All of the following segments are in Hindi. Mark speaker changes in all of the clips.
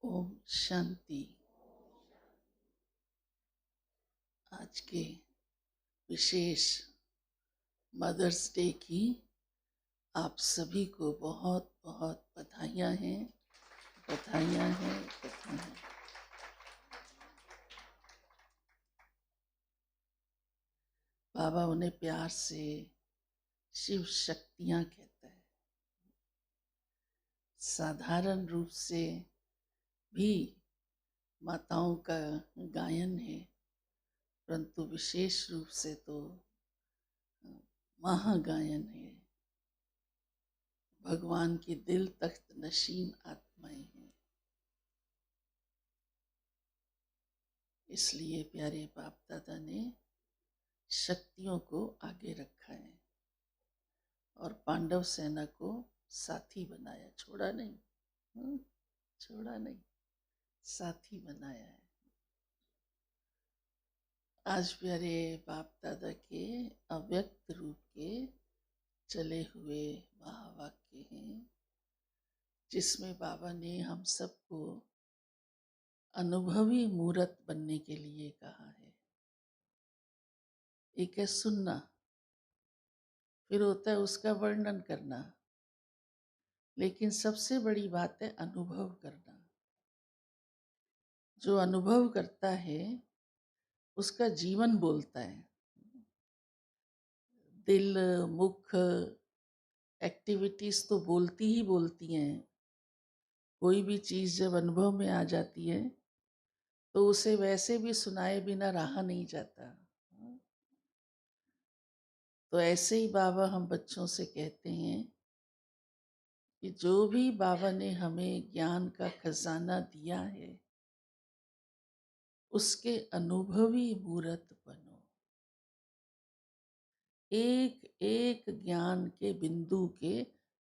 Speaker 1: ओम शांति। आज के विशेष मदर्स डे की आप सभी को बहुत बहुत बधाइयाँ हैं, बधाइयाँ हैं, बधाइयाँ। बाबा उन्हें प्यार से शिव शक्तियाँ कहता है। साधारण रूप से भी माताओं का गायन है, परंतु विशेष रूप से तो महागायन है। भगवान की दिल तख्त नशीन आत्माएं हैं। इसलिए प्यारे बाप दादा ने शक्तियों को आगे रखा है और पांडव सेना को साथी बनाया, छोड़ा नहीं। छोड़ा नहीं, साथी बनाया है। आज प्यारे बाप दादा के अव्यक्त रूप के चले हुए महावाक्य हैं, जिसमें बाबा ने हम सबको अनुभवी मूर्त बनने के लिए कहा है। एक है सुनना, फिर होता है उसका वर्णन करना, लेकिन सबसे बड़ी बात है अनुभव करना। जो अनुभव करता है उसका जीवन बोलता है। दिल, मुख, एक्टिविटीज तो बोलती ही बोलती हैं। कोई भी चीज जब अनुभव में आ जाती है तो उसे वैसे भी सुनाए बिना रहा नहीं जाता। तो ऐसे ही बाबा हम बच्चों से कहते हैं कि जो भी बाबा ने हमें ज्ञान का खजाना दिया है उसके अनुभवी मूर्त बनो। एक एक ज्ञान के बिंदु के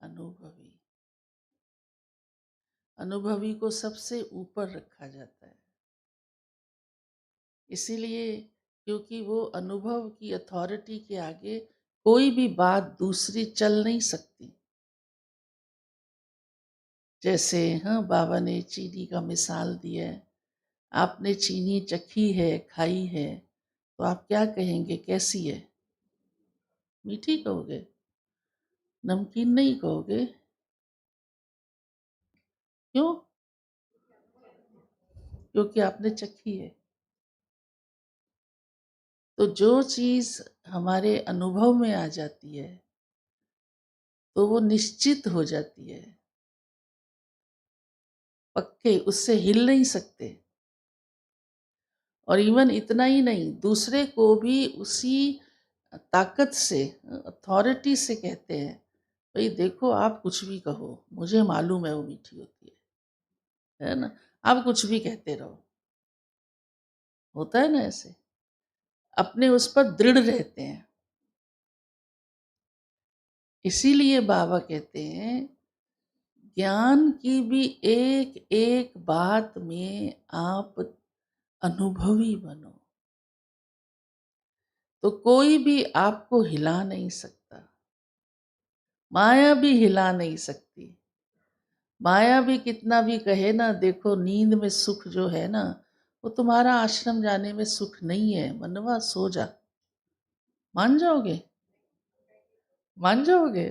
Speaker 1: अनुभवी। अनुभवी को सबसे ऊपर रखा जाता है, इसीलिए क्योंकि वो अनुभव की अथॉरिटी के आगे कोई भी बात दूसरी चल नहीं सकती। जैसे बाबा ने चीनी का मिसाल दिया है। आपने चीनी चखी है, खाई है, तो आप क्या कहेंगे, कैसी है? मीठी कहोगे, नमकीन नहीं कहोगे। क्यों? क्योंकि आपने चखी है। तो जो चीज हमारे अनुभव में आ जाती है तो वो निश्चित हो जाती है, पक्के, उससे हिल नहीं सकते। और इवन इतना ही नहीं, दूसरे को भी उसी ताकत से, अथॉरिटी से कहते हैं, भाई देखो आप कुछ भी कहो, मुझे मालूम है वो मीठी होती है ना। आप कुछ भी कहते रहो। होता है ना ऐसे, अपने उस पर दृढ़ रहते हैं। इसीलिए बाबा कहते हैं ज्ञान की भी एक एक बात में आप अनुभवी बनो, तो कोई भी आपको हिला नहीं सकता। माया भी हिला नहीं सकती। माया भी कितना भी कहे ना, देखो नींद में सुख जो है ना, वो तुम्हारा आश्रम जाने में सुख नहीं है। मनवा सो जा। मान जाओगे? मान जाओगे?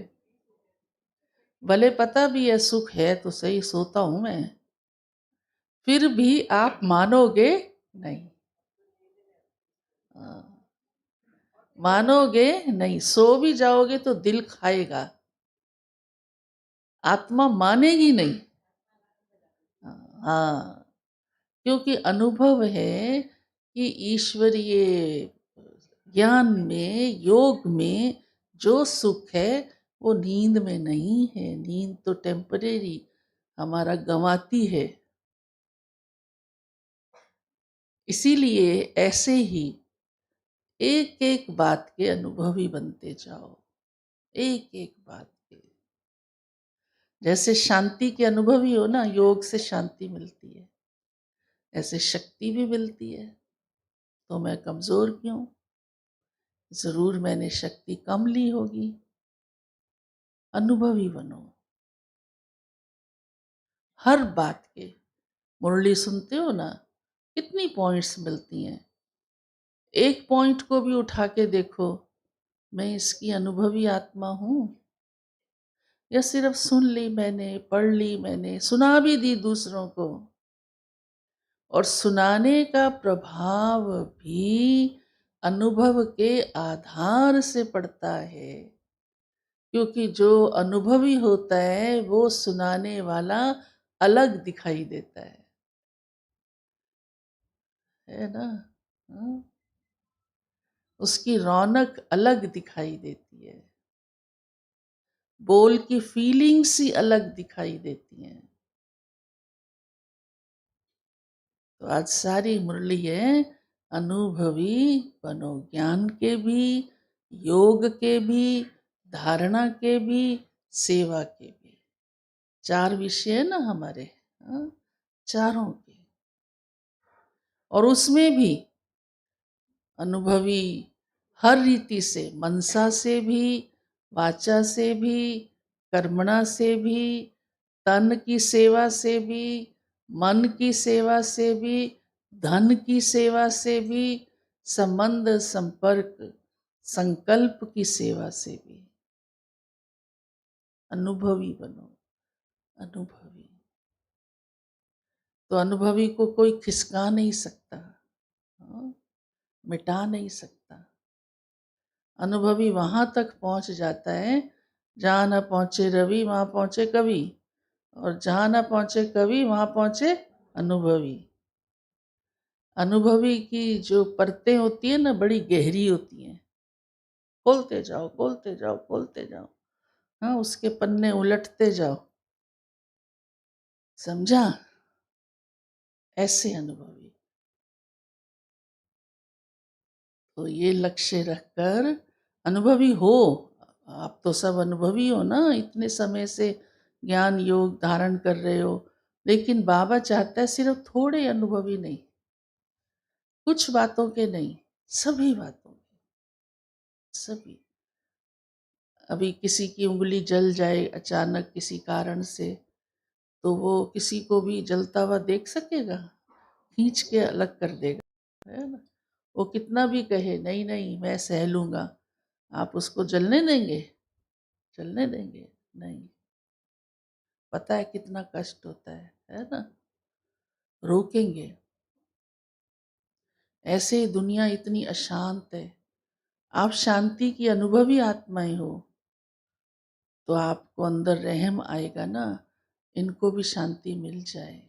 Speaker 1: भले पता भी है सुख है तो सही, सोता हूं मैं, फिर भी आप मानोगे नहीं। हाँ, मानोगे नहीं। सो भी जाओगे तो दिल खाएगा, आत्मा मानेगी नहीं। हाँ, क्योंकि अनुभव है कि ईश्वरीय ज्ञान में, योग में जो सुख है वो नींद में नहीं है। नींद तो टेम्परेरी हमारा गंवाती है। इसीलिए ऐसे ही एक एक बात के अनुभवी बनते जाओ, एक एक बात के। जैसे शांति के अनुभवी हो ना, योग से शांति मिलती है, ऐसे शक्ति भी मिलती है। तो मैं कमजोर क्यों? जरूर मैंने शक्ति कम ली होगी। अनुभवी बनो हर बात के। मुरली सुनते हो ना, कितनी पॉइंट्स मिलती हैं। एक पॉइंट को भी उठा के देखो, मैं इसकी अनुभवी आत्मा हूँ, या सिर्फ सुन ली मैंने, पढ़ ली मैंने, सुना भी दी दूसरों को। और सुनाने का प्रभाव भी अनुभव के आधार से पड़ता है, क्योंकि जो अनुभवी होता है वो सुनाने वाला अलग दिखाई देता है ना। हाँ? उसकी रौनक अलग दिखाई देती है, बोल की फीलिंग्स ही अलग दिखाई देती हैं। तो आज सारी मुरली है, अनुभवी बनो, ज्ञान के भी, योग के भी, धारणा के भी, सेवा के भी। चार विषय है ना हमारे, हाँ? चारों के। और उसमें भी अनुभवी हर रीति से, मनसा से भी, वाचा से भी, कर्मणा से भी, तन की सेवा से भी, मन की सेवा से भी, धन की सेवा से भी, संबंध संपर्क संकल्प की सेवा से भी। अनुभवी बनो, अनुभवी। तो अनुभवी को कोई खिसका नहीं सकता, हाँ? मिटा नहीं सकता। अनुभवी वहां तक पहुंच जाता है जहां न पहुंचे रवि वहां पहुंचे कवि, और जहां न पहुंचे कवि वहां पहुंचे अनुभवी। अनुभवी की जो परतें होती है ना, बड़ी गहरी होती हैं। खोलते जाओ, खोलते जाओ, खोलते जाओ, हाँ, उसके पन्ने उलटते जाओ। समझा? ऐसे अनुभवी। तो ये लक्ष्य रखकर अनुभवी हो। आप तो सब अनुभवी हो ना, इतने समय से ज्ञान योग धारण कर रहे हो। लेकिन बाबा चाहता है सिर्फ थोड़े अनुभवी नहीं, कुछ बातों के नहीं, सभी बातों के, सभी। अभी किसी की उंगली जल जाए अचानक किसी कारण से, तो वो किसी को भी जलता हुआ देख सकेगा? खींच के अलग कर देगा, है ना। वो कितना भी कहे नहीं नहीं मैं सह लूंगा, आप उसको जलने देंगे? जलने देंगे? नहीं। पता है कितना कष्ट होता है ना। रोकेंगे। ऐसे ही दुनिया इतनी अशांत है। आप शांति की अनुभवी आत्माएं हो, तो आपको अंदर रहम आएगा ना, इनको भी शांति मिल जाए।